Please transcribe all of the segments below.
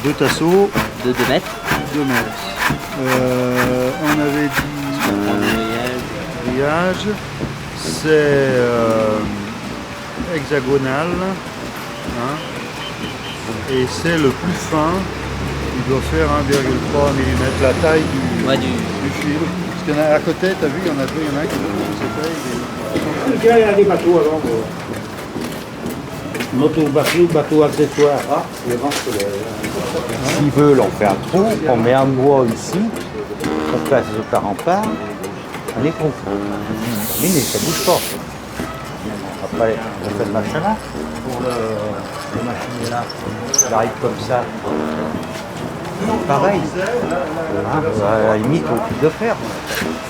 Deux tasseaux. De 2 mètres. 2 mètres. On avait dit grillage. C'est hexagonal. Hein, et c'est le plus fin. Il doit faire 1,3 mm la taille du fil. Parce qu'il y en a à côté, tu as vu, il y en a deux, il y en a un qui est Il y a des bateaux alors. Bateau accessoire. Ah, les vents solaires. S'ils veulent en faire un trou, on met un bois ici, on place le rempart, on est content. Terminé, ça bouge pas. Après, on fait le machin là, pour le machin là, il arrive comme ça. Pareil, à la limite, on peut le faire.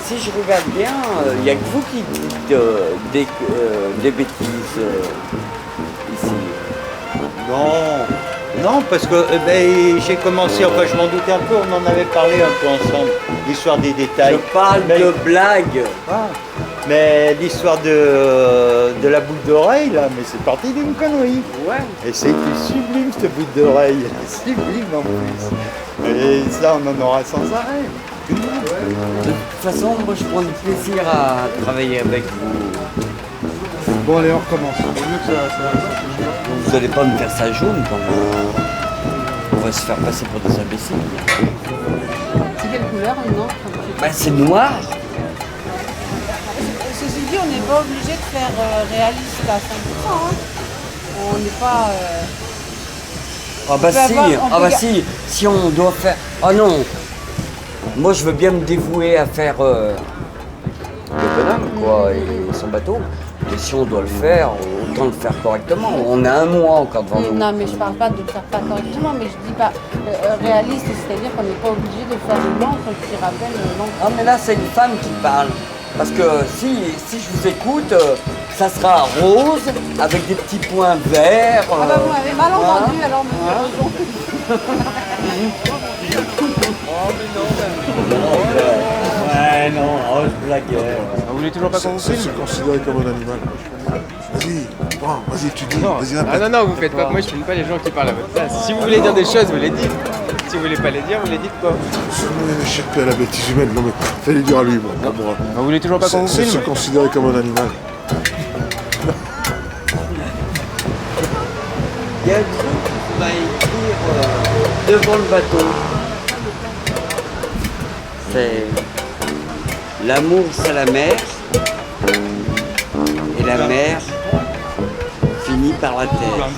Si je regarde bien, il n'y a que vous qui dites des bêtises ici. Non, parce que j'ai commencé, enfin je m'en doutais un peu, on en avait parlé un peu ensemble, l'histoire des détails. Je parle de blagues. Ah, mais l'histoire de la boucle d'oreille, là, mais c'est parti d'une connerie. Ouais. Et c'était sublime cette boucle d'oreille, sublime en plus. Et ça, on en aura sans arrêt. De toute façon, moi je prends du plaisir à travailler avec vous. Bon, allez, on recommence. Il vaut mieux que ça Vous n'allez pas me faire ça jaune quand même. On va se faire passer pour des imbéciles. C'est quelle couleur maintenant? Bah, c'est noir. Ceci dit, on n'est pas obligé de faire réaliste à 100%. Hein. On n'est pas. Ah bah peut si, avoir- on peut si, si on doit faire... Ah non. Moi je veux bien me dévouer à faire le bonhomme quoi, et son bateau. Et si on doit le faire, autant le faire correctement. On a un mois encore devant nous. Non, mais je parle pas de le faire pas correctement, mais je dis pas réaliste, c'est-à-dire qu'on n'est pas obligé de faire une encre qui rappelle l'encre. Ah mais là c'est une femme qui parle. Parce que si je vous écoute, ça sera rose avec des petits points verts. Ah bah vous m'avez mal entendu, alors monsieur Roson. Ouais non, oh, je blaguais. Vous voulez toujours pas qu'on vous C'est filme? se considérer comme un animal. Vas-y, bon, vas-y, tu dis, Non. vas-y, Ah répète. non, vous faites pas. Moi je filme pas les gens qui parlent à votre place. Si vous voulez dire des choses, vous les dites. Si vous voulez pas les dire, vous les dites pas. Je n'échappe pas à la bêtise humaine. Non, mais fallait dire à lui, moi. Pas moi. Vous voulez toujours pas qu'on vous C'est se filme? considérer comme un animal. Il y a un truc qu'on va écrire devant le bateau. C'est l'amour c'est la mer et la mer finit par la terre.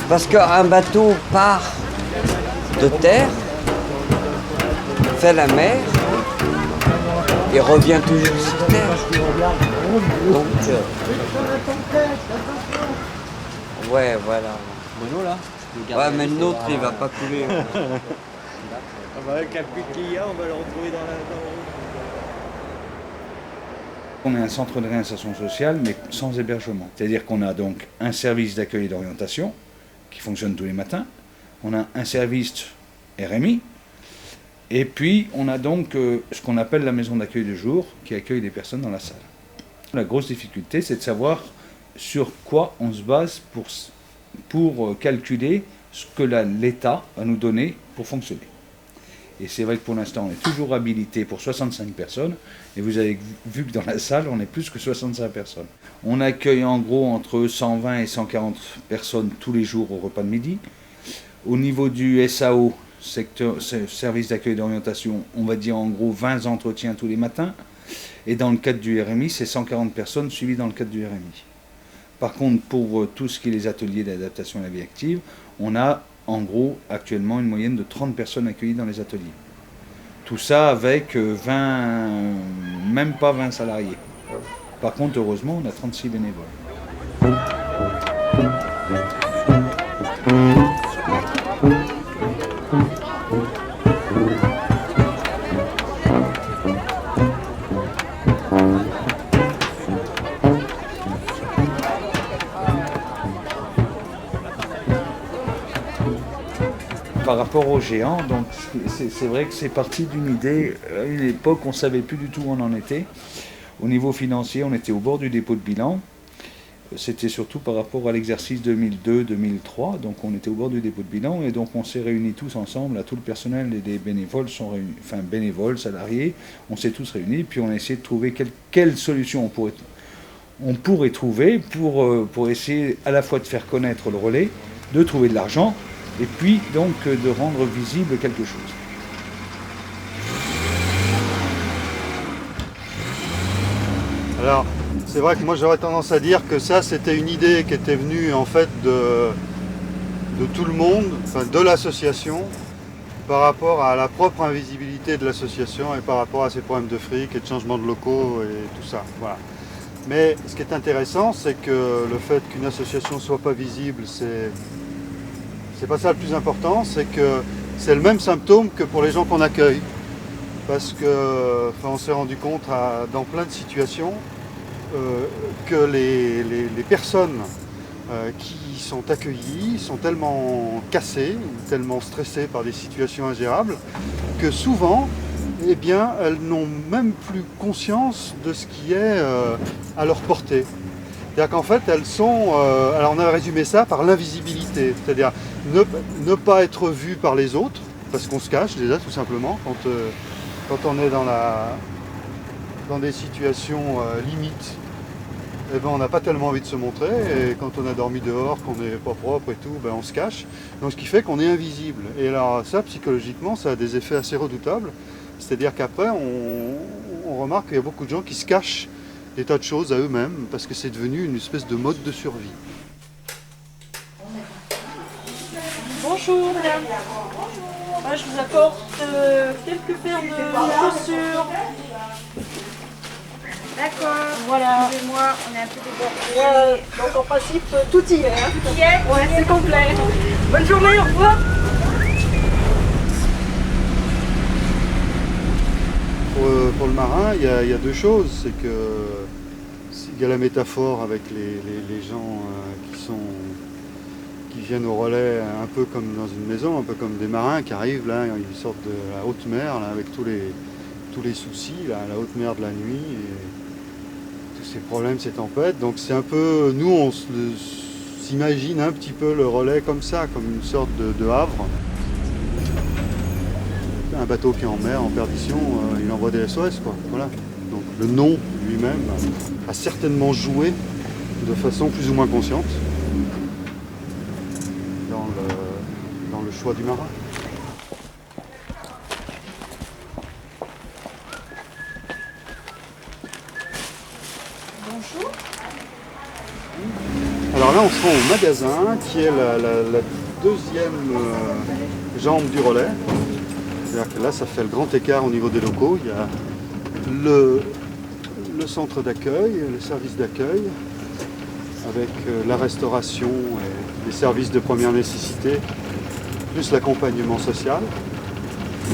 Parce qu'un bateau part de terre, fait la mer et revient toujours sur terre. Donc, ouais, voilà. Bono là? Ouais, mais le nôtre, il va pas couler. Avec la pluie qu'il y a, on va le retrouver dans la... On est un centre de réinsertion sociale, mais sans hébergement. C'est-à-dire qu'on a donc un service d'accueil et d'orientation qui fonctionne tous les matins. On a un service RMI. Et puis, on a donc ce qu'on appelle la maison d'accueil de jour qui accueille les personnes dans la salle. La grosse difficulté, c'est de savoir sur quoi on se base pour calculer ce que l'État va nous donner pour fonctionner. Et c'est vrai que pour l'instant, on est toujours habilité pour 65 personnes. Et vous avez vu que dans la salle, on est plus que 65 personnes. On accueille en gros entre 120 et 140 personnes tous les jours au repas de midi. Au niveau du SAO, service d'accueil d'orientation, on va dire en gros 20 entretiens tous les matins. Et dans le cadre du RMI, c'est 140 personnes suivies dans le cadre du RMI. Par contre, pour tout ce qui est les ateliers d'adaptation à la vie active, on a en gros actuellement une moyenne de 30 personnes accueillies dans les ateliers. Tout ça avec 20, même pas 20 salariés. Par contre, heureusement, on a 36 bénévoles. par rapport aux géants, donc c'est vrai que c'est parti d'une idée. À une époque, on ne savait plus du tout où on en était. Au niveau financier, on était au bord du dépôt de bilan. C'était surtout par rapport à l'exercice 2002-2003, donc on était au bord du dépôt de bilan et donc on s'est réunis tous ensemble, là, tout le personnel et les bénévoles sont réunis, enfin bénévoles, salariés, on s'est tous réunis, puis on a essayé de trouver quelle solution on pourrait trouver pour essayer à la fois de faire connaître le relais, de trouver de l'argent et puis donc de rendre visible quelque chose. Alors, c'est vrai que moi j'aurais tendance à dire que ça c'était une idée qui était venue en fait de tout le monde, enfin de l'association, par rapport à la propre invisibilité de l'association et par rapport à ses problèmes de fric et de changement de locaux et tout ça. Voilà. Mais ce qui est intéressant, c'est que le fait qu'une association ne soit pas visible, c'est pas ça le plus important, c'est que c'est le même symptôme que pour les gens qu'on accueille. Parce que, enfin, on s'est rendu compte dans plein de situations que les personnes qui sont accueillies sont tellement cassées, ou tellement stressées par des situations ingérables, que souvent, eh bien, elles n'ont même plus conscience de ce qui est à leur portée. C'est-à-dire qu'en fait, elles sont... alors on a résumé ça par l'invisibilité, c'est-à-dire ne pas être vu par les autres, parce qu'on se cache déjà tout simplement, quand on est dans des situations limites, eh ben, on n'a pas tellement envie de se montrer, et quand on a dormi dehors, qu'on n'est pas propre et tout, ben, on se cache. Donc ce qui fait qu'on est invisible. Et alors ça, psychologiquement, ça a des effets assez redoutables. C'est-à-dire qu'après, on remarque qu'il y a beaucoup de gens qui se cachent des tas de choses à eux-mêmes, parce que c'est devenu une espèce de mode de survie. Bonjour madame. Moi, je vous apporte quelques paires de chaussures. D'accord. Voilà. Excusez-moi, on est un peu débordés. Donc en principe, tout y est. Hein. Tout y est? Ouais, c'est complet. Bonne journée, au revoir. Pour le marin, il y a deux choses. C'est que il y a la métaphore avec les gens qui viennent au relais un peu comme dans une maison, un peu comme des marins qui arrivent là, ils sortent de la haute mer là, avec tous les soucis, là, la haute mer de la nuit, et tous ces problèmes, ces tempêtes. Donc c'est un peu, nous on s'imagine un petit peu le relais comme ça, comme une sorte de havre. Un bateau qui est en mer, en perdition, il envoie des SOS, quoi. Voilà. Donc le nom lui-même a certainement joué de façon plus ou moins consciente dans le choix du marin. Bonjour. Alors là, on se rend au magasin, qui est la deuxième jambe du relais. C'est-à-dire que là, ça fait le grand écart au niveau des locaux. Il y a le centre d'accueil, le service d'accueil, avec la restauration et les services de première nécessité, plus l'accompagnement social.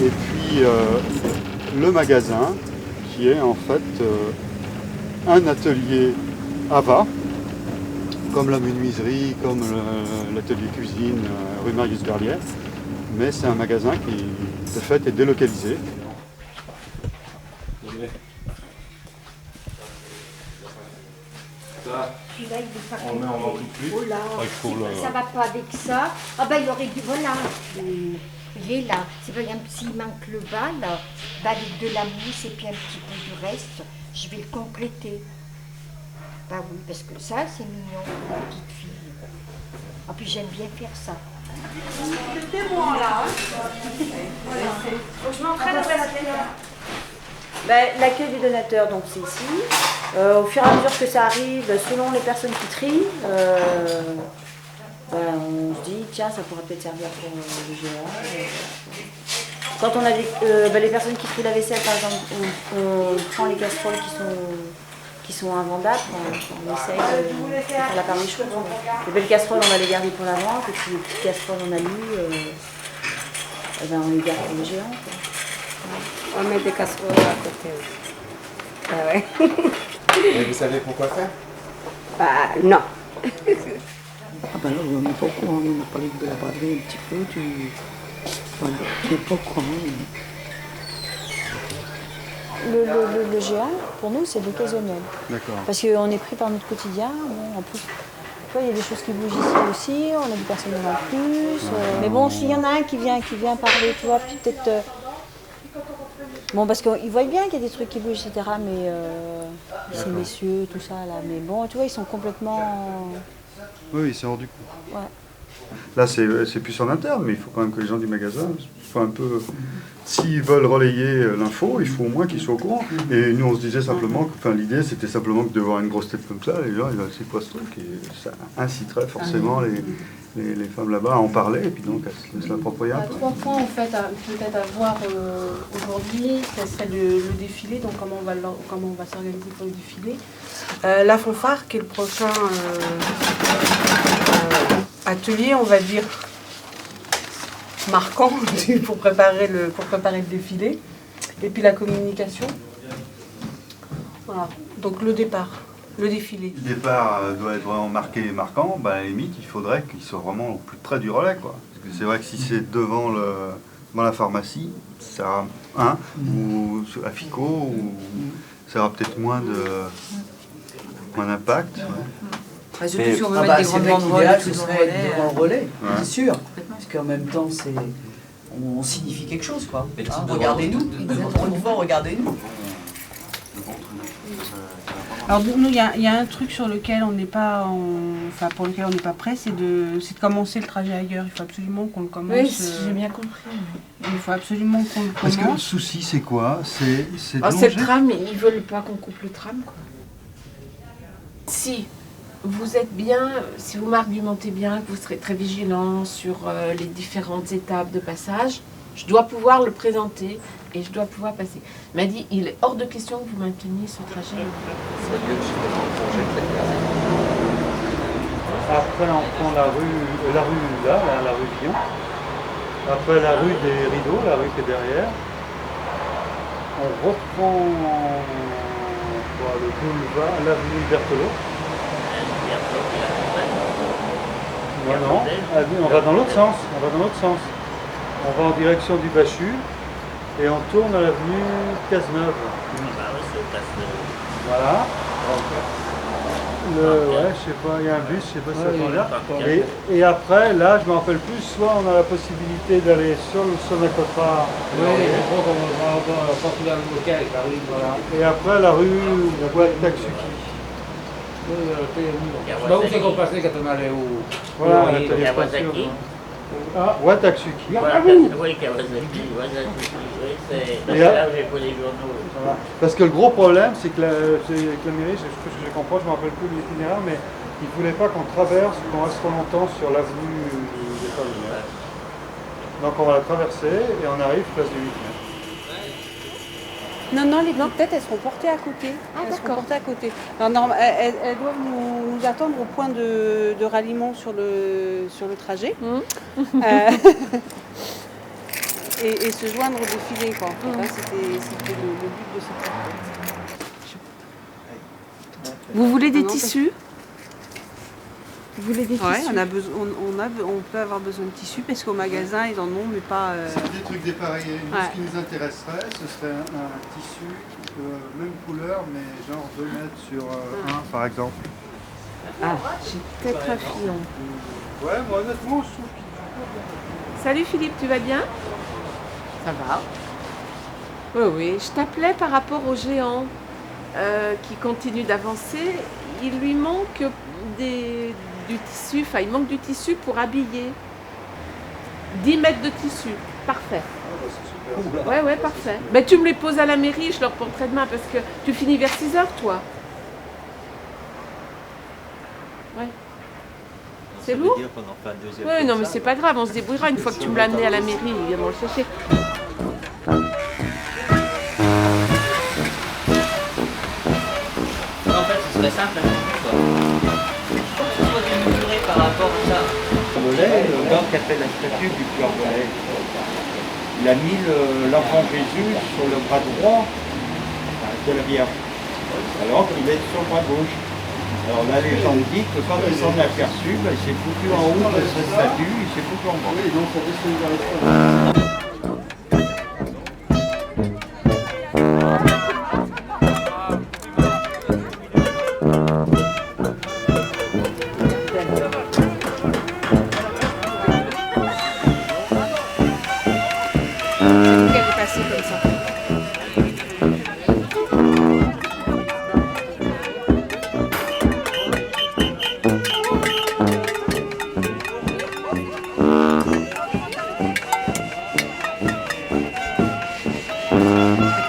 Et puis le magasin, qui est en fait un atelier AVA, comme la menuiserie, comme l'atelier cuisine rue Marius Verlier. Mais c'est un magasin qui, de fait, est délocalisé. Celui-là, il est pas complet. Oh là, ça va pas avec ça. Ah ben, il aurait dû, voilà. Il est là. C'est pas s'il manque le bas, là, bah, avec de la mousse et puis un petit peu du reste, je vais le compléter. Bah oui, parce que ça, c'est mignon pour une petite fille. Ah, puis j'aime bien faire ça. Le témoin là. Voilà. Donc je m'entraîne à l'accueil des donateurs, donc c'est ici. Au fur et à mesure que ça arrive, selon les personnes qui trient, on se dit tiens, ça pourrait peut-être servir pour le géant. Quand on a les personnes qui trient la vaisselle, par exemple, on prend les casseroles qui sont invendables, on essaye de faire la part des choses. Les belles casseroles, on va les garder pour la vente, et puis les petites casseroles en alu, on les garde pour les géants. On met des casseroles à côté. Ah ouais. Et vous savez pourquoi faire? Bah non. Ah ben là, on n'est pas au courant, on a parlé de la braderie un petit peu, Voilà, je n'ai pas au courant. Le géant, pour nous, c'est l'occasionnel. D'accord. Parce qu'on est pris par notre quotidien. Bon, en plus, tu vois, il y a des choses qui bougent ici aussi, on a du personnel en plus. Mais bon, s'il y en a un qui vient parler, tu vois, puis peut-être... Bon, parce qu'ils voient bien qu'il y a des trucs qui bougent, etc. Mais ces messieurs, tout ça, là. Mais bon, tu vois, ils sont complètement... Oui, c'est hors du coup. Ouais. Là, c'est plus en interne, mais il faut quand même que les gens du magasin soient un peu... S'ils veulent relayer l'info, il faut au moins qu'ils soient au courant. Et nous, on se disait simplement que l'idée, c'était simplement que de voir une grosse tête comme ça, les gens, ils disaient, c'est quoi ce truc? Et ça inciterait forcément les femmes là-bas à en parler, et puis donc à se l'approprier un peu. 3 points, en fait, peut-être à voir aujourd'hui, ce serait le défilé, donc comment on va s'organiser pour le défilé. La fanfare, qui est le prochain atelier, on va dire, marquant pour préparer le défilé. Et puis la communication. Voilà, donc le départ, le défilé. Le départ doit être vraiment marqué et marquant, à la limite, il faudrait qu'il soit vraiment au plus près du relais, quoi. Parce que c'est vrai que si c'est devant la pharmacie, ça aura ou à FICO, ou ça aura peut-être moins d'impact. Ouais. Surtout si on veut mettre des grandes banderoles, ce serait devant le relais, c'est sûr. Parce qu'en même temps, on signifie quelque chose, quoi. Regardez-nous, pour une fois, regardez-nous. Alors nous, il y a un truc sur lequel on n'est pas, pour lequel on n'est pas prêt, c'est de commencer le trajet ailleurs. Il faut absolument qu'on le commence. Oui, j'ai bien compris. Il faut absolument qu'on le commence. Parce que le souci, c'est quoi? C'est le tram, ils veulent pas qu'on coupe le tram, quoi. Si vous êtes bien, si vous m'argumentez bien, que vous serez très vigilant sur les différentes étapes de passage, je dois pouvoir le présenter et je dois pouvoir passer. Il m'a dit, il est hors de question que vous mainteniez ce trajet. Après, on prend la rue là, la rue Lyon. Après, la rue des Rideaux, la rue qui est derrière. On reprend le boulevard, l'avenue Berthelot. Non, on va dans l'autre sens. On va en direction du Bachu et on tourne à l'avenue Cazeneuve. Voilà. Ouais, je sais pas, il y a un bus, je sais pas si ça prend là. Et après, là, je me rappelle plus, soit on a la possibilité d'aller sur le Sonacotra. Et après, la rue, la boîte Taksuki. Où c'est qu'on passait quand on allait où? Voilà, l'atelier de peinture. Ah, Wataksuki. Oui, Kawasaki, c'est là où j'ai pris les journaux. Voilà. Parce que le gros problème, c'est que la mairie, je comprends, je ne me rappelle plus de l'itinéraire, mais ils ne voulaient pas qu'on traverse, qu'on reste trop longtemps sur l'avenue des Palmières. Donc on va la traverser et on arrive place du 8 mai. Non, les têtes, elles seront portées à côté. Elles seront portées à côté. Alors, elles doivent nous attendre au point de ralliement sur le trajet. Et se joindre au défilé, quoi. C'était le but de cette tête. Vous voulez des tissus? Vous voulez des tissus? Ouais, on peut avoir besoin de tissus parce qu'au magasin, ils en ont, mais pas... C'est des trucs dépareillés. Nous, ce qui nous intéresserait, ce serait un tissu de même couleur, mais genre 2 mètres sur 1, par exemple. Ah, j'ai peut-être un filon. Ouais, moi, honnêtement, je trouve qu'il... Salut Philippe, tu vas bien? Ça va. Oui, je t'appelais par rapport au géant qui continue d'avancer. Il lui manque du tissu, il manque du tissu pour habiller. 10 mètres de tissu, parfait. Ouais, parfait. Ben, tu me les poses à la mairie, je leur porterai demain parce que tu finis vers 6h, toi. Ouais. C'est lourd? Oui, non, mais c'est pas grave, on se débrouillera une fois que tu me l'as amené à la mairie, ils viendront le chercher. En fait, ce serait simple. Par rapport à ça. Le lait, le gars qui a fait la statue du cœur de lait, il a mis l'enfant Jésus sur le bras droit de la Vierge, alors qu'il est sur le bras gauche. Alors la légende dit que quand il s'en est aperçu, il s'est foutu en haut de cette statue, il s'est foutu en bas. Oui, donc ça descend vers les Elle est passée comme ça.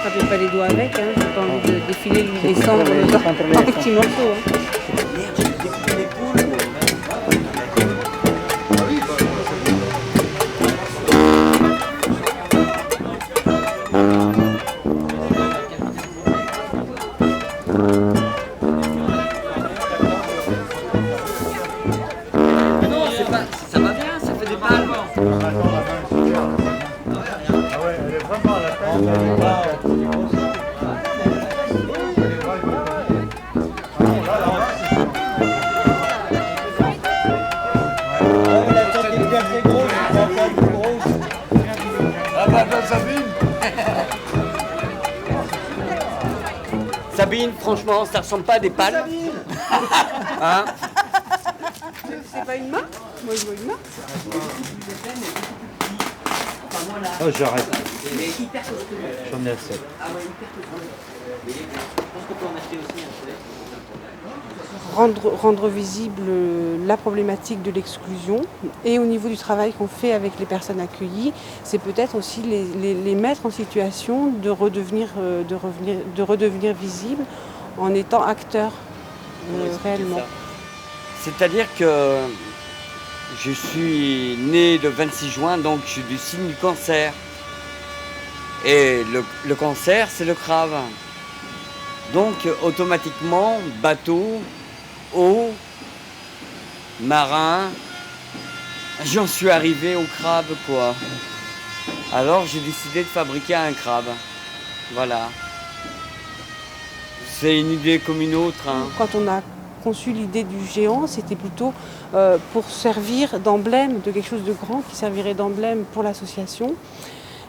Attrapez pas les doigts avec, hein. J'ai pas envie de défiler les cendres dans un petit morceau. Hein. Non, ça va bien, ça fait des palmes. Sabine, franchement, ça ressemble pas à des palmes. Hein? C'est pas une main? Moi je vois une main. Oh, j'arrête. J'en ai assez. Rendre visible la problématique de l'exclusion et au niveau du travail qu'on fait avec les personnes accueillies, c'est peut-être aussi les mettre en situation de redevenir visibles en étant acteurs réellement. C'est-à-dire que je suis né le 26 juin, donc je suis du signe du cancer. Et le cancer, c'est le crabe. Donc automatiquement, bateau, eau, marin, j'en suis arrivé au crabe, quoi. Alors j'ai décidé de fabriquer un crabe. Voilà. C'est une idée comme une autre. Hein. Quand on a conçu l'idée du géant, c'était plutôt pour servir d'emblème de quelque chose de grand qui servirait d'emblème pour l'association.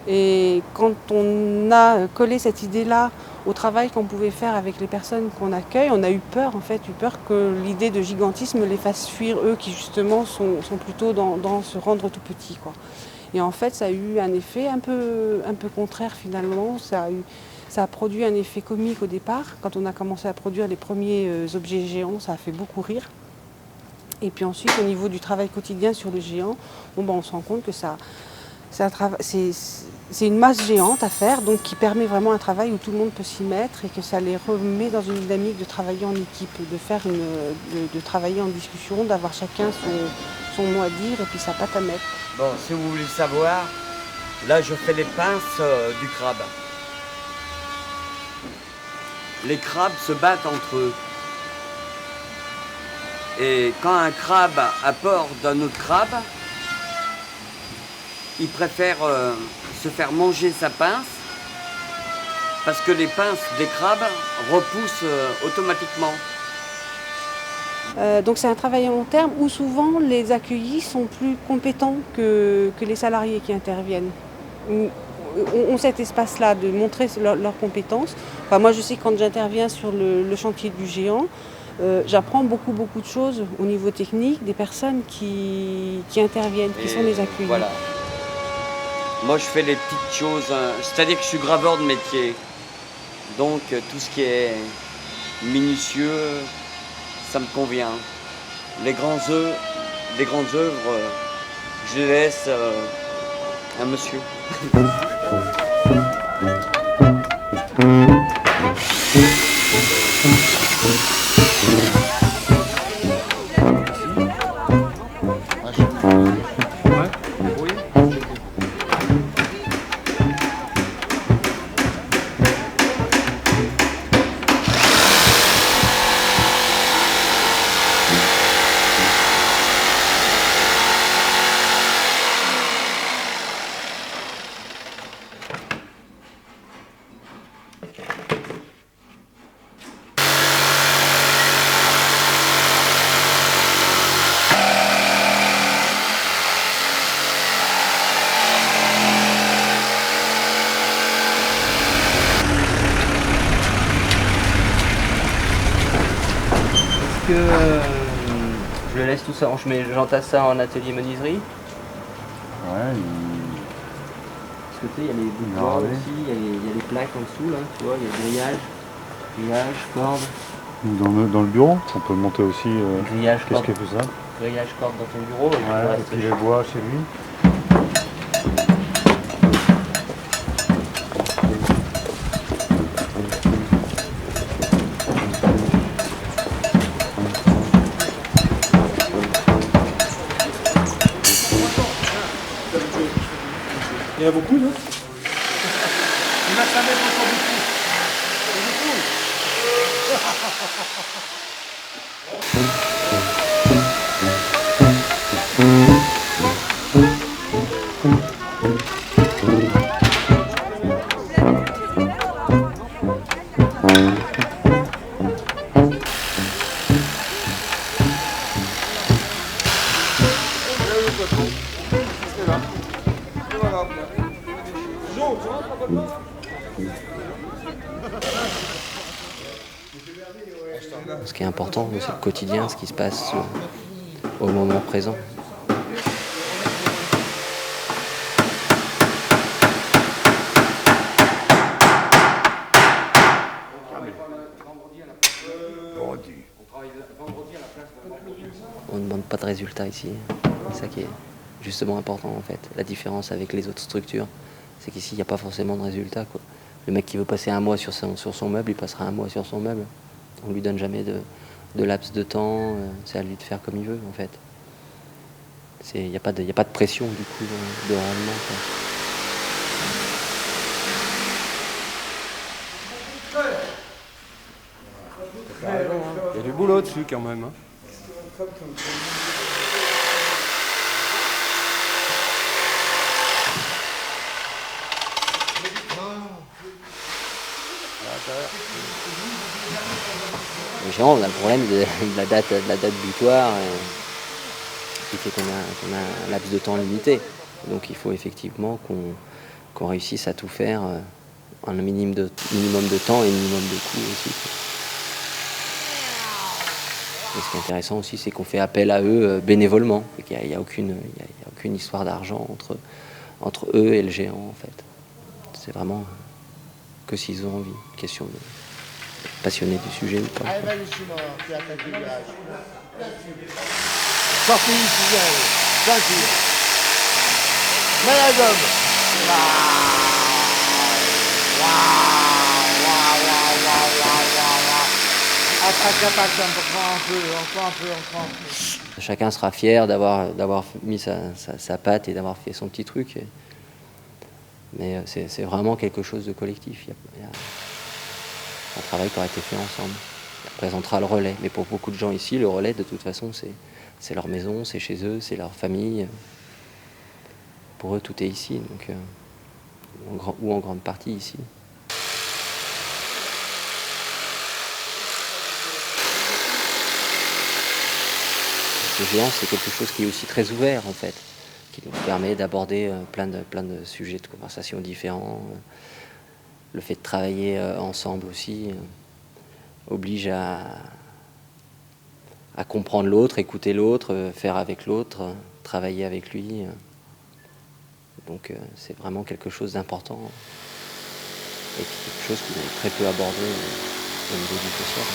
Et quand on a collé cette idée-là au travail qu'on pouvait faire avec les personnes qu'on accueille, on a eu peur que l'idée de gigantisme les fasse fuir, eux qui justement sont plutôt dans se rendre tout petit, quoi. Et en fait, ça a eu un effet un peu contraire finalement. Ça a produit un effet comique au départ. Quand on a commencé à produire les premiers objets géants, ça a fait beaucoup rire. Et puis ensuite, au niveau du travail quotidien sur le géant, on se rend compte que c'est une masse géante à faire, donc qui permet vraiment un travail où tout le monde peut s'y mettre et que ça les remet dans une dynamique de travailler en équipe, de travailler en discussion, d'avoir chacun son mot à dire et puis sa patte à mettre. Bon, si vous voulez savoir, là je fais les pinces du crabe. Les crabes se battent entre eux. Et quand un crabe a peur d'un autre crabe, il préfère se faire manger sa pince parce que les pinces des crabes repoussent automatiquement. Donc c'est un travail à long terme où souvent les accueillis sont plus compétents que les salariés qui interviennent. Ont cet espace-là de montrer leurs compétences. Enfin, moi je sais que quand j'interviens sur le chantier du géant, j'apprends beaucoup de choses au niveau technique des personnes qui interviennent, qui sont les accueillis. Voilà. Moi je fais les petites choses, c'est-à-dire que je suis graveur de métier. Donc tout ce qui est minutieux, ça me convient. Les grandes œuvres, je les laisse à monsieur. tout ça, j'entasse ça en atelier menuiserie. Ouais, Parce que tu sais, il y a les bouts de bois aussi, il y a les plaques en dessous, là, tu vois, il y a le grillage, corde. dans le bureau, on peut monter aussi. Grillage, qu'est-ce corde. qui fait ça? Grillage, corde dans ton bureau. Ouais, et puis les bois chez lui. Il y en a beaucoup, non? Il m'a jamais beaucoup. Ce qui est important, c'est le quotidien, ce qui se passe au moment présent. On ne demande pas de résultat ici. C'est ça qui est justement important en fait. La différence avec les autres structures, c'est qu'ici, il n'y a pas forcément de résultat, quoi. Le mec qui veut passer un mois sur son meuble, il passera un mois sur son meuble. On lui donne jamais de laps de temps, c'est à lui de faire comme il veut en fait. Il n'y a pas de pression du coup de rendement, quoi. Il y a du boulot dessus quand même. Hein. Le géant, on a le problème de la date butoir qui fait qu'on a un laps de temps limité. Donc il faut effectivement qu'on réussisse à tout faire en un minimum de temps et un minimum de coûts aussi. Et ce qui est intéressant aussi, c'est qu'on fait appel à eux bénévolement. Il n'y a aucune histoire d'argent entre eux et le géant en fait. C'est vraiment que s'ils ont envie, question de passionnés du sujet ou pas. Allez, vas-y, Simon, tu attaques le village. Sortez ici, tranquille. Malade homme. Encore un peu. Chacun sera fier d'avoir mis sa patte et d'avoir fait son petit truc. Mais c'est vraiment quelque chose de collectif. Il y a un travail qui aura été fait ensemble. On présentera le relais. Mais pour beaucoup de gens ici, le relais, de toute façon, c'est leur maison, c'est chez eux, c'est leur famille. Pour eux, tout est ici, donc, ou en grande partie ici. Le géant, c'est quelque chose qui est aussi très ouvert, en fait, qui nous permet d'aborder plein de sujets de conversation différents. Le fait de travailler ensemble aussi oblige à comprendre l'autre, écouter l'autre, faire avec l'autre, travailler avec lui. Donc c'est vraiment quelque chose d'important et quelque chose qui est très peu abordé au niveau du social.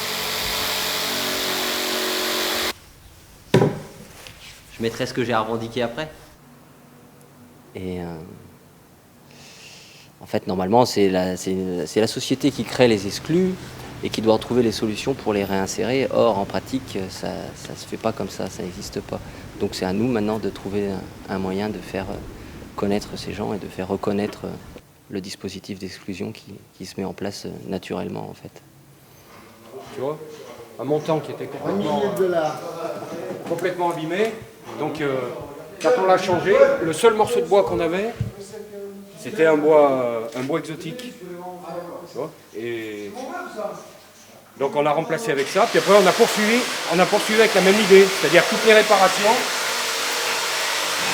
Je mettrai ce que j'ai à revendiquer après. Et en fait, normalement, c'est la société qui crée les exclus et qui doit trouver les solutions pour les réinsérer. Or, en pratique, ça ne se fait pas comme ça n'existe pas. Donc c'est à nous maintenant de trouver un moyen de faire connaître ces gens et de faire reconnaître le dispositif d'exclusion qui se met en place naturellement, en fait. Tu vois, un montant qui était complètement abîmé. Donc, quand on l'a changé, le seul morceau de bois qu'on avait, c'était un bois exotique. Tu vois, et donc on l'a remplacé avec ça. Puis après, on a poursuivi avec la même idée. C'est-à-dire toutes les réparations,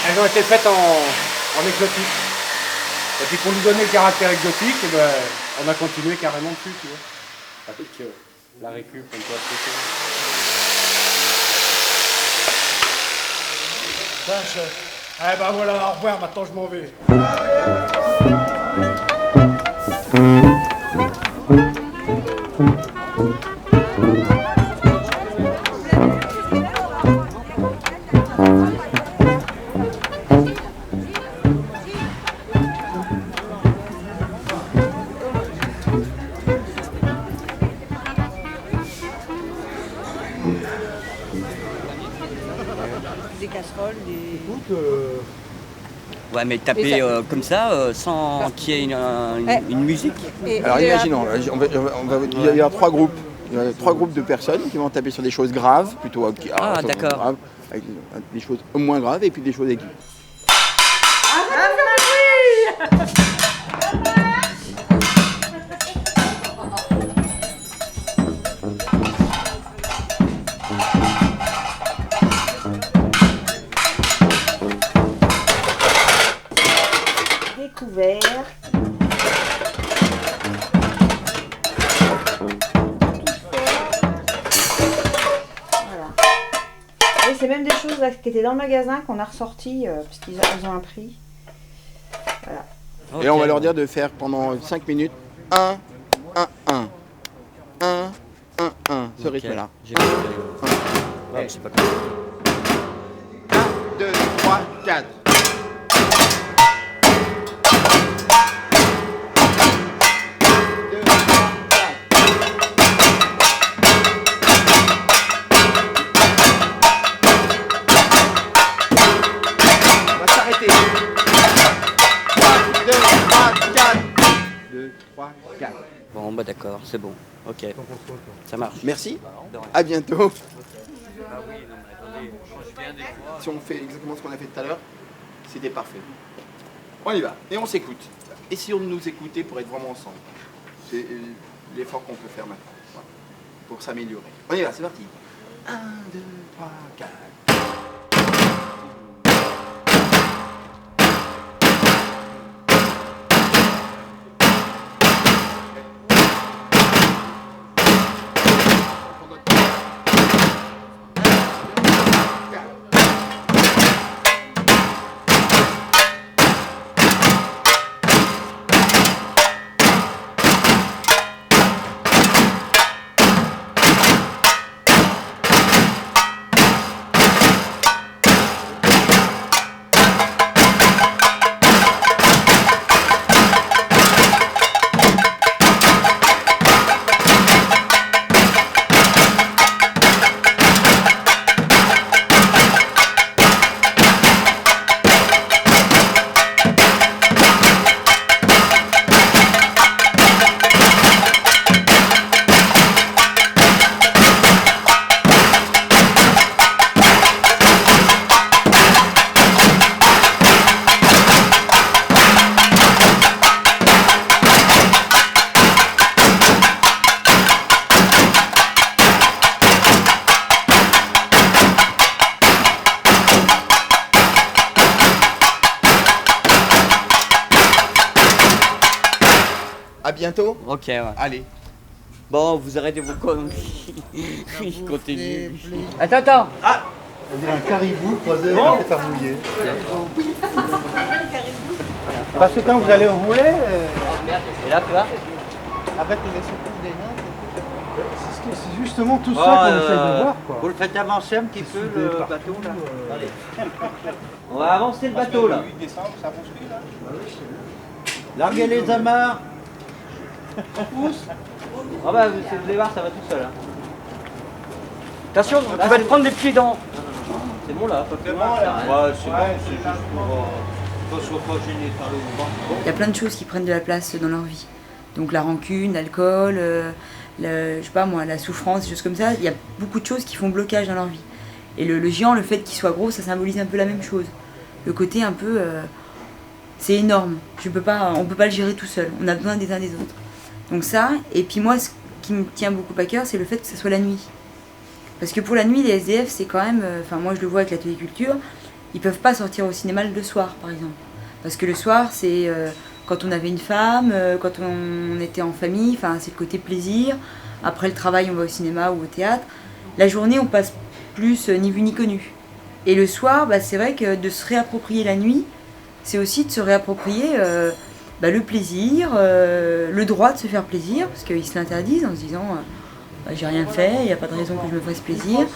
elles ont été faites en exotique. Et puis pour lui donner le caractère exotique, eh ben, on a continué carrément dessus, tu vois, avec la récup, comme ça. Eh ben voilà, au revoir, maintenant je m'en vais. Des casseroles, des... Ouais, mais taper comme ça, sans qu'il y ait une musique. Alors imaginons, il y a 3 groupes. Il y a 3 groupes de personnes qui vont taper sur des choses graves, plutôt d'accord. Graves, avec des choses moins graves et puis des choses aiguës. Découvert. Voilà. Et c'est même des choses là, qui étaient dans le magasin qu'on a ressorties parce qu'ils ont un prix. Voilà. Et on va leur dire de faire pendant 5 minutes 1, 1, 1. 1, 1, 1. Ce rythme-là. Ouais, c'est pas 1, 2, 3, 4. Bon, bah d'accord, c'est bon. Ok, ça marche. Merci, à bientôt. Si on fait exactement ce qu'on a fait tout à l'heure, c'était parfait. On y va, et on s'écoute. Essayons de nous écouter pour être vraiment ensemble. C'est l'effort qu'on peut faire maintenant, voilà, pour s'améliorer. On y va, c'est parti. 1, 2, 3, 4. À bientôt. Ok, ouais. Allez. Bon, vous arrêtez vos conneries. Je continue. Attends. Ah, on dirait un caribou croisé avec un pétard mouillé. Parce que quand vous allez au volet, et là, tu vois, avec les secours des nains, C'est justement tout ça qu'on essaye de voir, quoi. vous le faites avancer un petit peu le bateau là. Allez. On va avancer le bateau là. Larguez les amarres. Pousse. Ah bah vous allez voir, ça va tout seul. Hein. attention, tu vas te prendre les pieds dans. C'est bon là, pas plus loin. Ouais, c'est bon, c'est juste pour qu'on ne soit pas gêné par le mouvement. Il y a plein de choses qui prennent de la place dans leur vie. Donc la rancune, l'alcool, je sais pas moi, la souffrance, des choses comme ça. Il y a beaucoup de choses qui font blocage dans leur vie. Et le géant, le fait qu'il soit gros, ça symbolise un peu la même chose. Le côté un peu... c'est énorme. On peut pas le gérer tout seul. On a besoin des uns des autres. Donc ça, et puis moi, ce qui me tient beaucoup à cœur, c'est le fait que ce soit la nuit. Parce que pour la nuit, les SDF, c'est quand même... Enfin, moi, je le vois avec l'atelier culture, ils peuvent pas sortir au cinéma le soir, par exemple. Parce que le soir, c'est quand on avait une femme, quand on était en famille, enfin, c'est le côté plaisir. Après le travail, on va au cinéma ou au théâtre. La journée, on passe plus ni vu ni connu. Et le soir, c'est vrai que de se réapproprier la nuit, c'est aussi de se réapproprier le plaisir, le droit de se faire plaisir, parce qu'ils se l'interdisent en se disant j'ai rien fait, il n'y a pas de raison que je me fasse plaisir.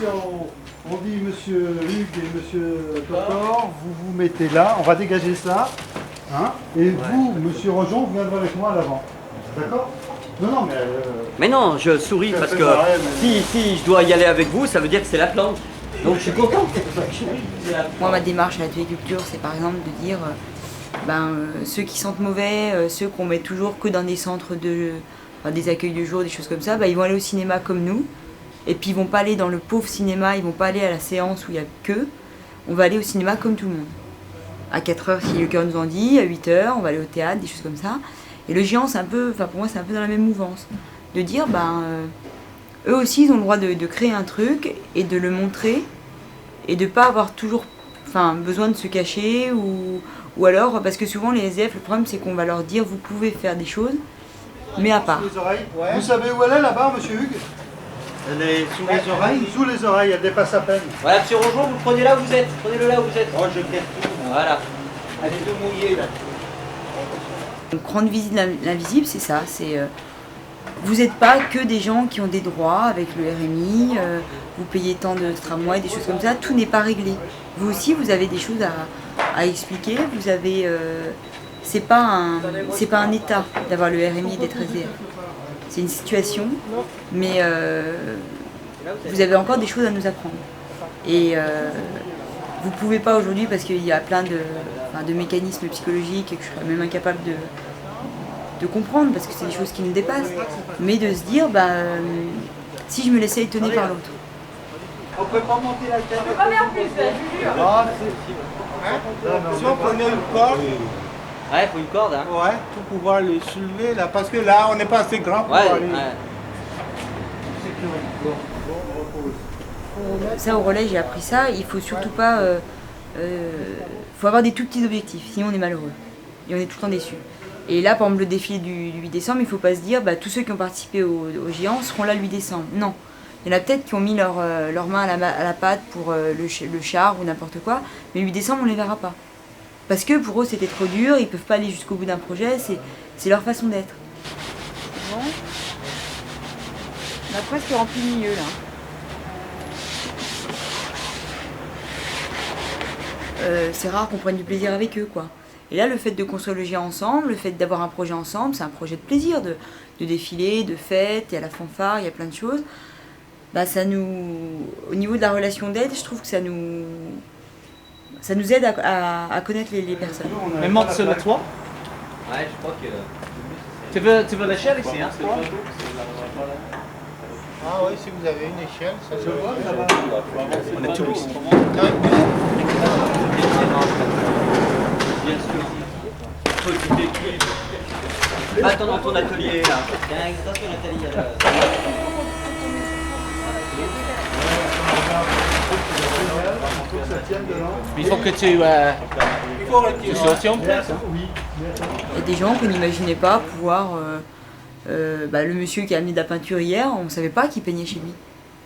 On dit monsieur Hugues et monsieur Topor, vous vous mettez là, on va dégager ça, hein, et vous, monsieur Rojon, vous viendrez avec moi à l'avant. D'accord? Non, mais... Mais non, je souris parce que si je dois y aller avec vous, ça veut dire que c'est la plante. Donc je suis content. Moi, ma démarche à l'atelier culture, c'est par exemple de dire ceux qui sentent mauvais, ceux qu'on met toujours que dans des centres des accueils de jour, des choses comme ça, ils vont aller au cinéma comme nous. Et puis ils vont pas aller dans le pauvre cinéma, ils vont pas aller à la séance où il y a que. On va aller au cinéma comme tout le monde. À 4h si le cœur nous en dit, à 8h, on va aller au théâtre, des choses comme ça. Et le géant, c'est un peu, pour moi, c'est un peu dans la même mouvance. De dire, eux aussi, ils ont le droit de créer un truc et de le montrer et de pas avoir toujours besoin de se cacher ou alors, parce que souvent les SDF, le problème c'est qu'on va leur dire, vous pouvez faire des choses, mais à part. Vous savez où elle est là-bas, monsieur Hugues? Elle est sous les oreilles? Sous les oreilles, elle dépasse à peine. Voilà, monsieur Rojon, vous le prenez là où vous êtes. Prenez-le là où vous êtes. Oh, je perds tout. Voilà. Allez, tout mouillé là. Donc, rendre visible l'invisible, c'est ça. Vous n'êtes pas que des gens qui ont des droits avec le RMI, vous payez tant de tramway, des choses comme ça. Tout n'est pas réglé. Vous aussi, vous avez des choses à expliquer. Vous avez, c'est pas un état d'avoir le RMI et d'être SDF. C'est une situation, mais vous avez encore des choses à nous apprendre. Et vous ne pouvez pas aujourd'hui, parce qu'il y a plein de mécanismes psychologiques et que je serais même incapable de comprendre, parce que c'est des choses qui nous dépassent, mais de se dire, si je me laissais étonner par l'autre. On peut pas monter la tête. On peut pas faire plus, Si on prenait une corde. Ouais, il faut une corde, hein. Ouais, pour pouvoir le soulever là, parce que là, on n'est pas assez grand pour aller. Ça, au relais, j'ai appris ça. Il faut surtout pas. Faut avoir des tout petits objectifs, sinon on est malheureux. Et on est tout le temps déçus. Et là, par exemple, le défilé du 8 décembre, il ne faut pas se dire tous ceux qui ont participé au géant seront là le 8 décembre. Non. Il y en a peut-être qui ont mis leur main à la pâte pour le char ou n'importe quoi, mais le 8 décembre, on ne les verra pas. Parce que pour eux, c'était trop dur, ils ne peuvent pas aller jusqu'au bout d'un projet, c'est leur façon d'être. Bon. On a presque rempli le milieu, là. C'est rare qu'on prenne du plaisir avec eux, quoi. Et là, le fait de construire le géant ensemble, le fait d'avoir un projet ensemble, c'est un projet de plaisir, de défilé, de fête, il y a la fanfare, il y a plein de choses. Au niveau de la relation d'aide, je trouve que ça nous aide à connaître les personnes. Mais monte sur le toit. Ouais, je crois que... Tu veux l'échelle ici, hein? Ah oui, si vous avez une échelle, ça se voit. On est tous ici. Attends dans ton atelier là. Attention Nathalie. Il faut que tu sortes en place. Il y a des gens qu'on n'imaginait pas pouvoir... le monsieur qui a amené de la peinture hier, on ne savait pas qu'il peignait chez lui.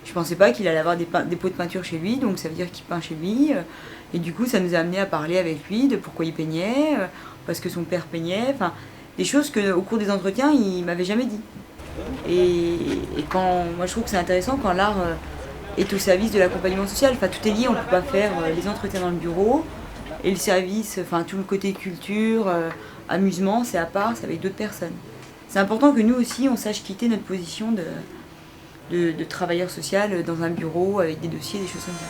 Je ne pensais pas qu'il allait avoir des pots de peinture chez lui, donc ça veut dire qu'il peint chez lui. Et du coup, ça nous a amené à parler avec lui de pourquoi il peignait, parce que son père peignait, enfin, des choses qu'au cours des entretiens, il ne m'avait jamais dit. Et moi, je trouve que c'est intéressant quand l'art est au service de l'accompagnement social. Enfin, tout est lié, on ne peut pas faire les entretiens dans le bureau, et le service, enfin, tout le côté culture, amusement, c'est à part, c'est avec d'autres personnes. C'est important que nous aussi, on sache quitter notre position de travailleur social dans un bureau avec des dossiers, des choses comme ça.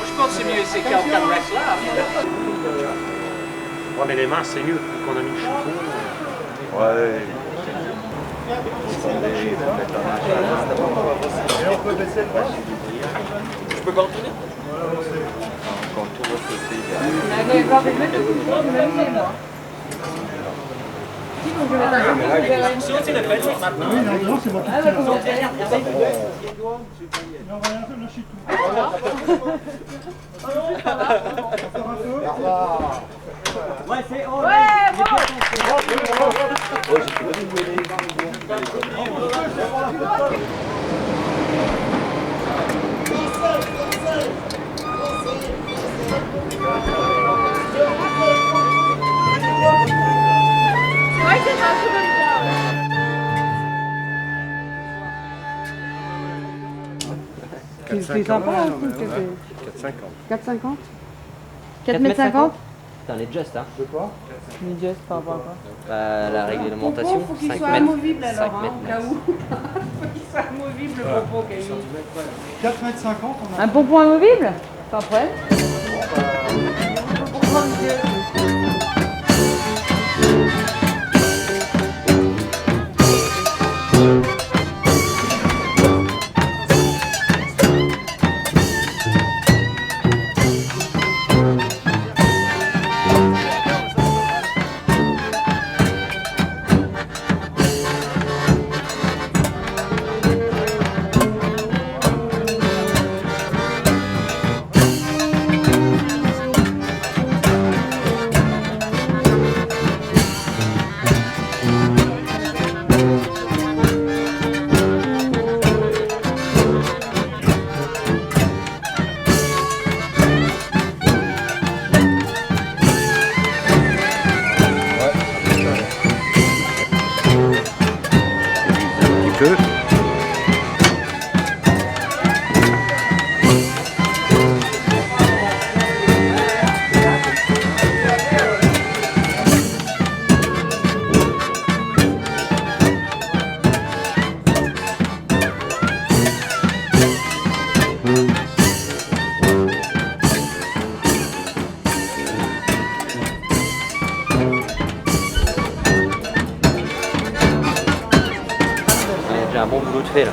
Je pense que c'est mieux, c'est quelqu'un reste là. Ouais, mais les mains, c'est mieux qu'on a mis le chapeau. Ouais. Et on peut baisser le bras. Je peux pas en tourner? Quand tout le côté. Si on tire la fête, oui, non, c'est moi qui tire. Non, rien, lâchez tout. Ouais, c'est... Ouais, bon. C'est sympa, hein, 4,50. 4,50 Putain, les just, hein. De quoi? Les just par rapport à quoi? La réglementation, Faut qu'il 5 soit mètres. amovible alors, 5 hein, mètres au cas où. Faut qu'il soit amovible le pompon, Camille. 4,50 m, on a... Un pompon amovible? Pas prêt? J'ai un bon boulot de fait là.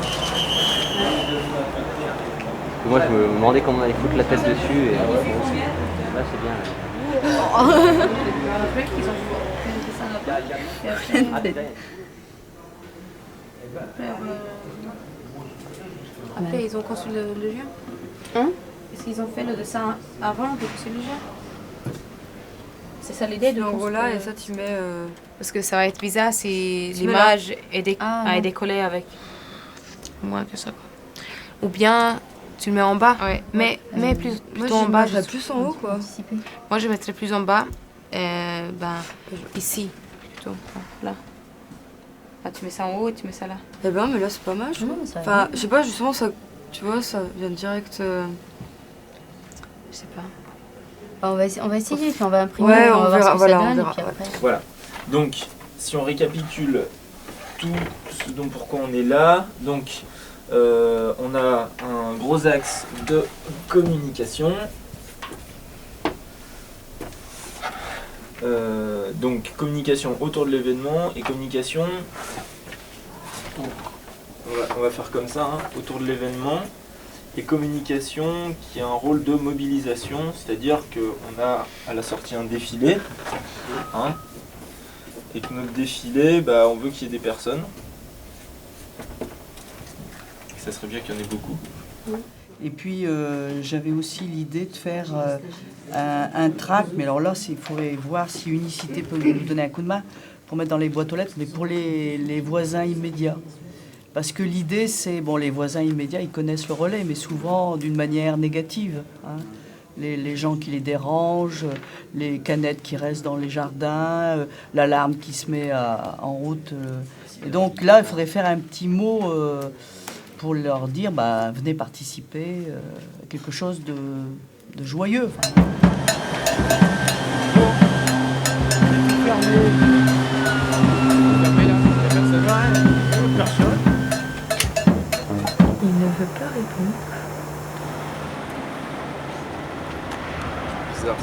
Moi je me demandais comment on allait foutre la tête dessus et là c'est bien. Après, ils ont conçu le géant. Hein? Est-ce qu'ils ont fait le dessin avant de conçu le géant? C'est ça l'idée de En gros là, et ça tu mets... Parce que ça va être bizarre si Tu mets l'image est, non. est décollée avec moins que ça. Quoi. Ou bien tu le mets en bas, mais plutôt en bas. Je mettrais plus en haut quoi. Moi je mettrais plus en bas, ici plutôt, là. Ah, tu mets ça en haut et tu mets ça là. Eh ben mais là c'est pas mal je trouve. Enfin je sais pas, justement ça, tu vois, ça vient direct... Je sais pas. On va essayer, puis on va imprimer, Ouais, on va voir ce que voilà, ça on donne. verra. Et puis après... Voilà. Donc, si on récapitule tout ce dont pourquoi on est là, donc on a un gros axe de communication. Donc communication autour de l'événement et communication, on va faire comme ça, hein, autour de l'événement. Et communication qui a un rôle de mobilisation, c'est-à-dire qu'on a à la sortie un défilé, hein, et que notre défilé, on veut qu'il y ait des personnes. Ça serait bien qu'il y en ait beaucoup. Et puis j'avais aussi l'idée de faire un tract, mais alors là il faudrait voir si Unicité peut nous donner un coup de main pour mettre dans les boîtes aux lettres, mais pour les voisins immédiats. Parce que l'idée, c'est, bon, les voisins immédiats, ils connaissent le relais, mais souvent d'une manière négative. Hein. Les gens qui les dérangent, les canettes qui restent dans les jardins, l'alarme qui se met en route. Et donc là, il faudrait faire un petit mot pour leur dire, venez participer, quelque chose de joyeux. Enfin. Personne. Il ne veut pas répondre. Bizarre,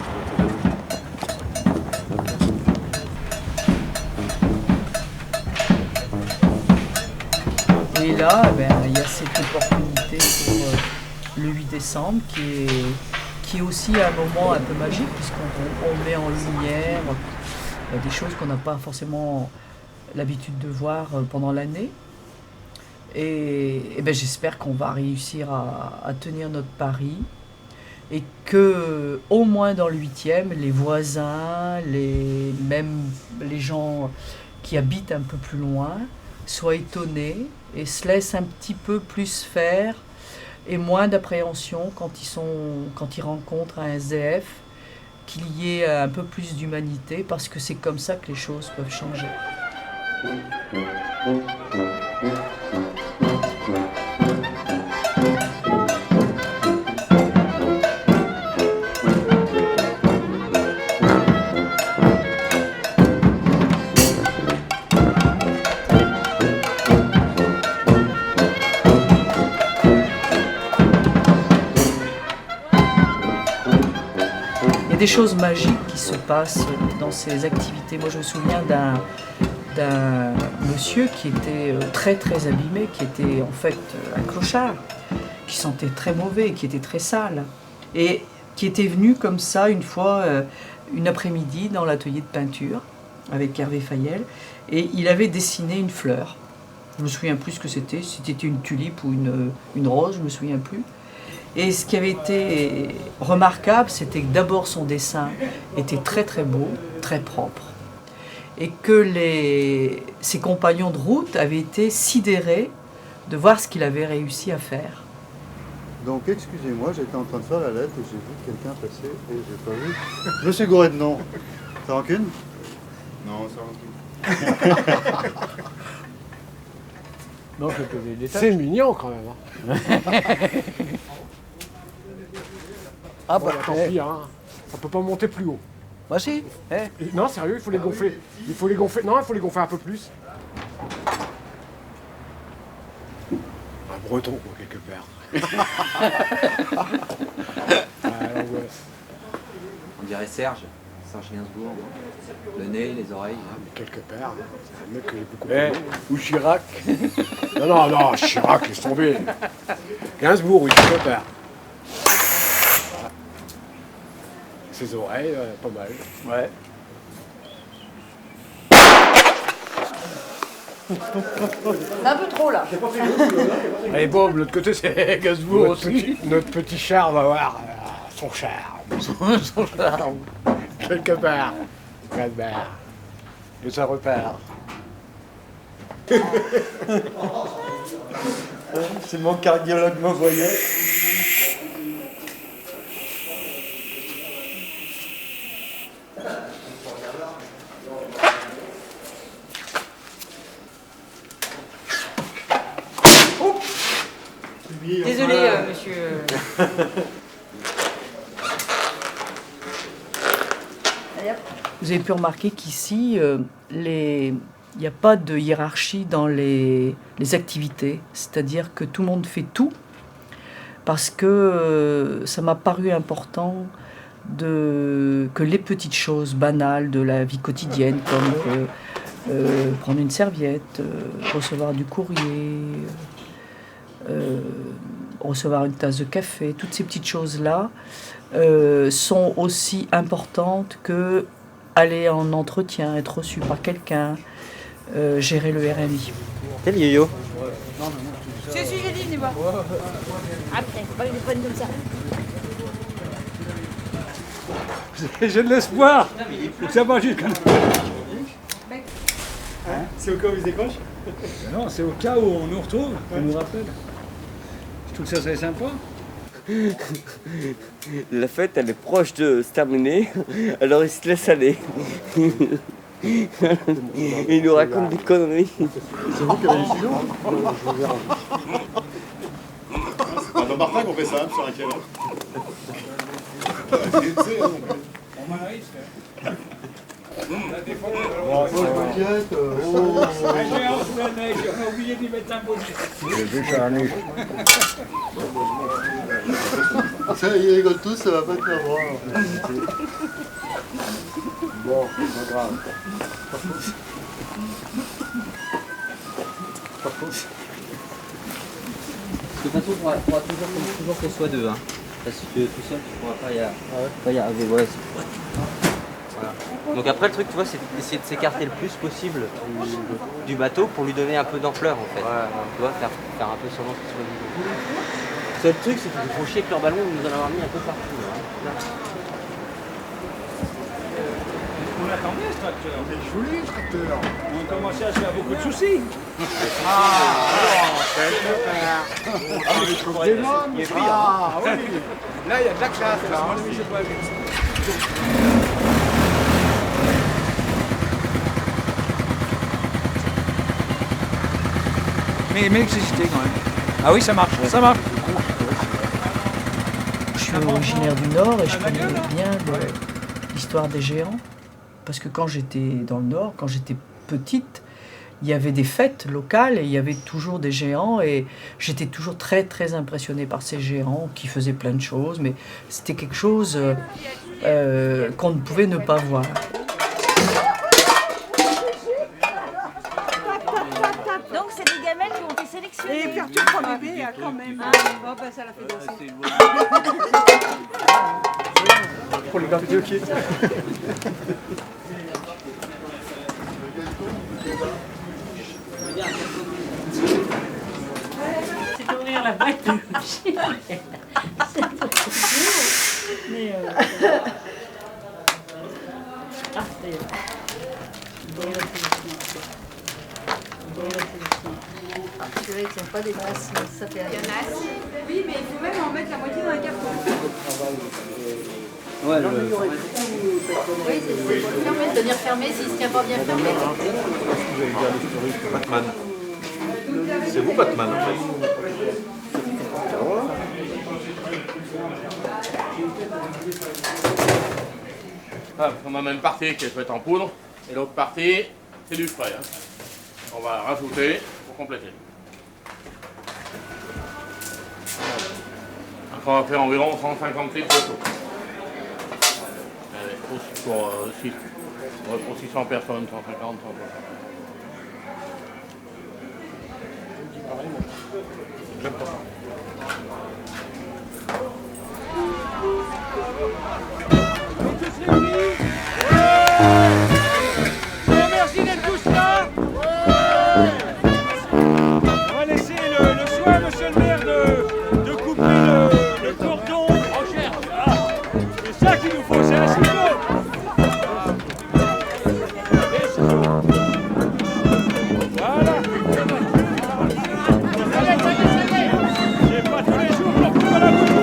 Et là, il y a cette opportunité pour le 8 décembre qui est aussi un moment un peu magique puisqu'on met en lumière des choses qu'on n'a pas forcément l'habitude de voir pendant l'année. Et j'espère qu'on va réussir à tenir notre pari et que au moins dans le 8e, les voisins, même les gens qui habitent un peu plus loin, soient étonnés et se laissent un petit peu plus faire et moins d'appréhension quand ils rencontrent un SDF, qu'il y ait un peu plus d'humanité, parce que c'est comme ça que les choses peuvent changer. Des choses magiques qui se passent dans ces activités. Moi, je me souviens d'un monsieur qui était très très abîmé, qui était en fait un clochard, qui sentait très mauvais, qui était très sale, et qui était venu comme ça une fois, une après-midi, dans l'atelier de peinture avec Hervé Fayel, et il avait dessiné une fleur. Je me souviens plus ce que c'était, si c'était une tulipe ou une rose, je me souviens plus. Et ce qui avait été remarquable, c'était que d'abord son dessin était très très beau, très propre, et que ses compagnons de route avaient été sidérés de voir ce qu'il avait réussi à faire. Donc excusez-moi, j'étais en train de faire la lettre et j'ai vu quelqu'un passer et j'ai pas vu. Je me suis gouré de nom. Ça rancune? Non, ça rancune. Non, c'est mignon quand même. Hein. Ah bah tant pis, hein. Ça peut pas monter plus haut. Bah si. Non, sérieux, il faut les gonfler. Il faut les gonfler. Non, il faut les gonfler un peu plus. Un breton, quoi, quelque part. On dirait Serge Gainsbourg. Le nez, les oreilles. Ah, mais quelque part. C'est un mec que j'ai beaucoup aimé. Ou Chirac. Non, Chirac, laisse tomber. Gainsbourg, oui, quelque part. Ses oreilles, pas mal. Ouais. C'est un peu trop là. Allez Bob, de l'autre côté c'est Gainsbourg aussi. Notre petit char va voir son charme. Son charme. Quelque part. Et ça repart. Si mon cardiologue me voyait. Désolé, monsieur. Vous avez pu remarquer qu'ici, il n'y a pas de hiérarchie dans les activités. C'est-à-dire que tout le monde fait tout, parce que ça m'a paru important que les petites choses banales de la vie quotidienne, comme prendre une serviette, recevoir du courrier, recevoir une tasse de café, toutes ces petites choses-là sont aussi importantes que aller en entretien, être reçu par quelqu'un, gérer le RMI. Quel yo-yo? Si, j'ai dit, dis-moi. Après, pas une bonne comme ça. J'ai de l'espoir. Ça va jusqu'à... C'est au cas où ils décrochent? Non, c'est au cas où on nous retrouve, qu'on nous rappelle. Tout ça serait sympa. La fête, elle est proche de se terminer, alors il se laisse aller. Il nous raconte des conneries. C'est vous qui avez les silos? C'est pas dans Martin qu'on fait ça, sur un canal. On m'a risque. Bon, t'inquiète. J'ai la neige, on a oublié d'y mettre un bonnet. J'ai vu ça la neige. Ça, ils rigolent tous, ça va pas te faire voir. Bon, c'est pas grave. De toute façon, il faudra toujours qu'on soit deux. Hein. Parce que tout seul, tu pourras pas y arriver. Ouais, voilà. Donc après, le truc, tu vois, c'est d'essayer de s'écarter le plus possible du bateau pour lui donner un peu d'ampleur, en fait. Tu vois, faire un peu semblant qu'il soit visible. Le seul truc, c'est qu'ils font chier avec leur ballon, ils nous en avoir mis un peu partout. Là. l'attendait ce tracteur. C'est joli ce tracteur. On commençait à se faire beaucoup de soucis. Il est pris, ah oui. Là, il y a de la classe. Là, hein. Mais l'électricité quand même. Ah oui, ça marche, ça marche. Je suis originaire du Nord et je connais bien l'histoire des géants. Parce que quand j'étais dans le Nord, quand j'étais petite, il y avait des fêtes locales et il y avait toujours des géants. Et j'étais toujours très très impressionnée par ces géants qui faisaient plein de choses. Mais c'était quelque chose qu'on ne pouvait ne pas voir. Donc c'est des gamelles qui ont été sélectionnées. Et perturbe ton bébé quand même. Oh, ben, ça l'a fait danser. Pour les vidéos qui C'est d'ouvrir la boîte de coucher. Mais ah, Tu vois, ils sont pas des grosses, ça fait. Il y en a assez. Oui, mais il faut même en mettre la moitié dans un carton. Ouais, Oui, c'est fermé, tenir fermé s'il ne se tient pas bien fermé. Batman. C'est vous Batman en fait. Ah, on a une partie qui est faite en poudre et l'autre partie c'est du frais. Hein. On va rajouter pour compléter. Donc on va faire environ 150 litres de sauce. Pour 600 personnes, 150, 150. Exactement. Merci d'être tous là. On va laisser le soin, monsieur le maire, de couper le cordon. Ah, c'est ça qu'il nous faut, c'est un ciseau. Voilà. C'est pas tous les jours qu'on coupe à la bouche.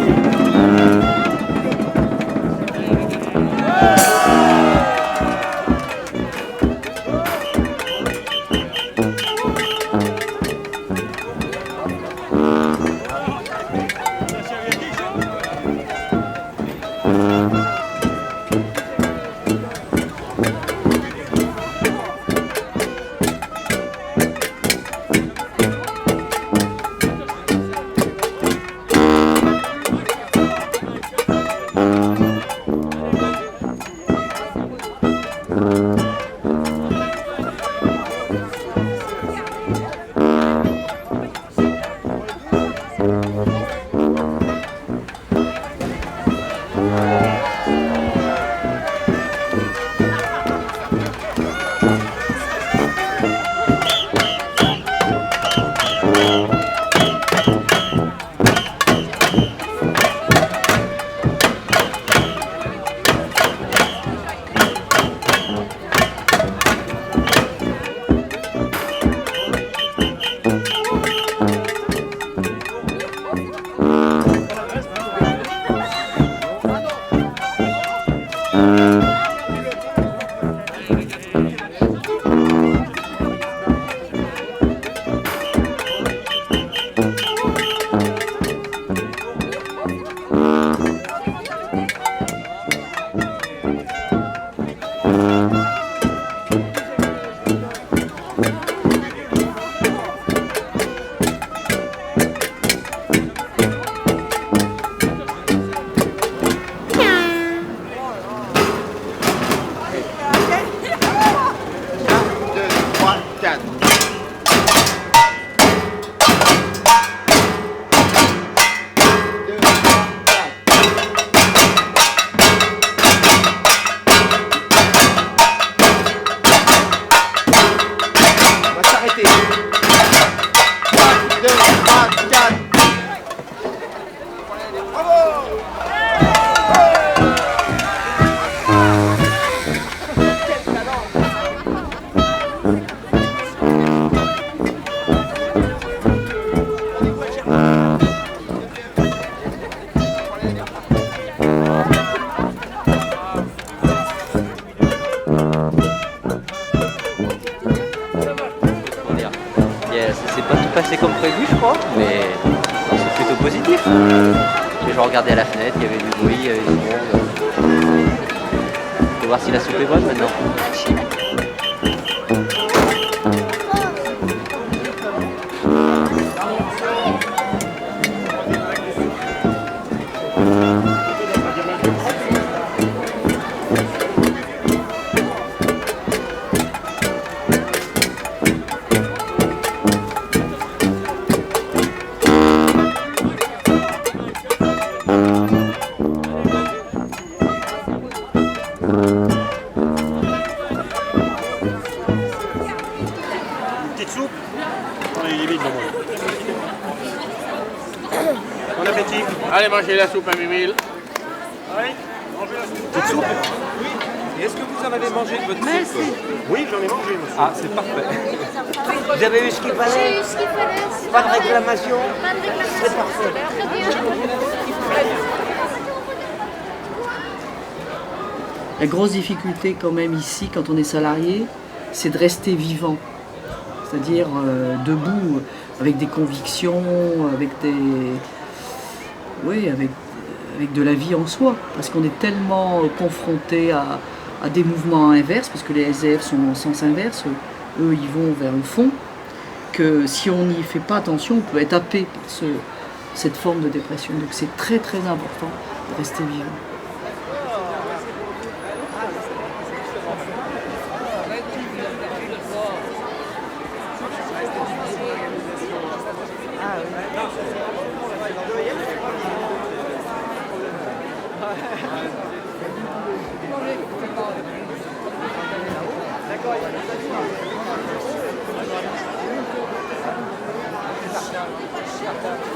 positif. Les gens regardaient à la fenêtre, il y avait du bruit, il y avait du monde. Faut voir si la soupe est bonne maintenant. Petite soupe? On est limite dans moi. Bon appétit. Allez, mangez la soupe à 8000. Oui, mangez la soupe. Petite soupe? Oui. Et est-ce que vous en avez mangé de votre soupe? Oui, j'en ai mangé. Monsieur. Ah, c'est parfait. Vous avez eu ce qu'il fallait? J'ai eu ce qu'il fallait. Pas de réclamation? Pas de réclamation. C'est parfait. Très bien. La grosse difficulté quand même ici, quand on est salarié, c'est de rester vivant. C'est-à-dire debout, avec des convictions, avec des... Oui, avec de la vie en soi. Parce qu'on est tellement confronté à des mouvements inverses, parce que les SDF sont en sens inverse, eux ils vont vers le fond, que si on n'y fait pas attention, on peut être happé par cette forme de dépression. Donc c'est très très important de rester vivant. D'accord.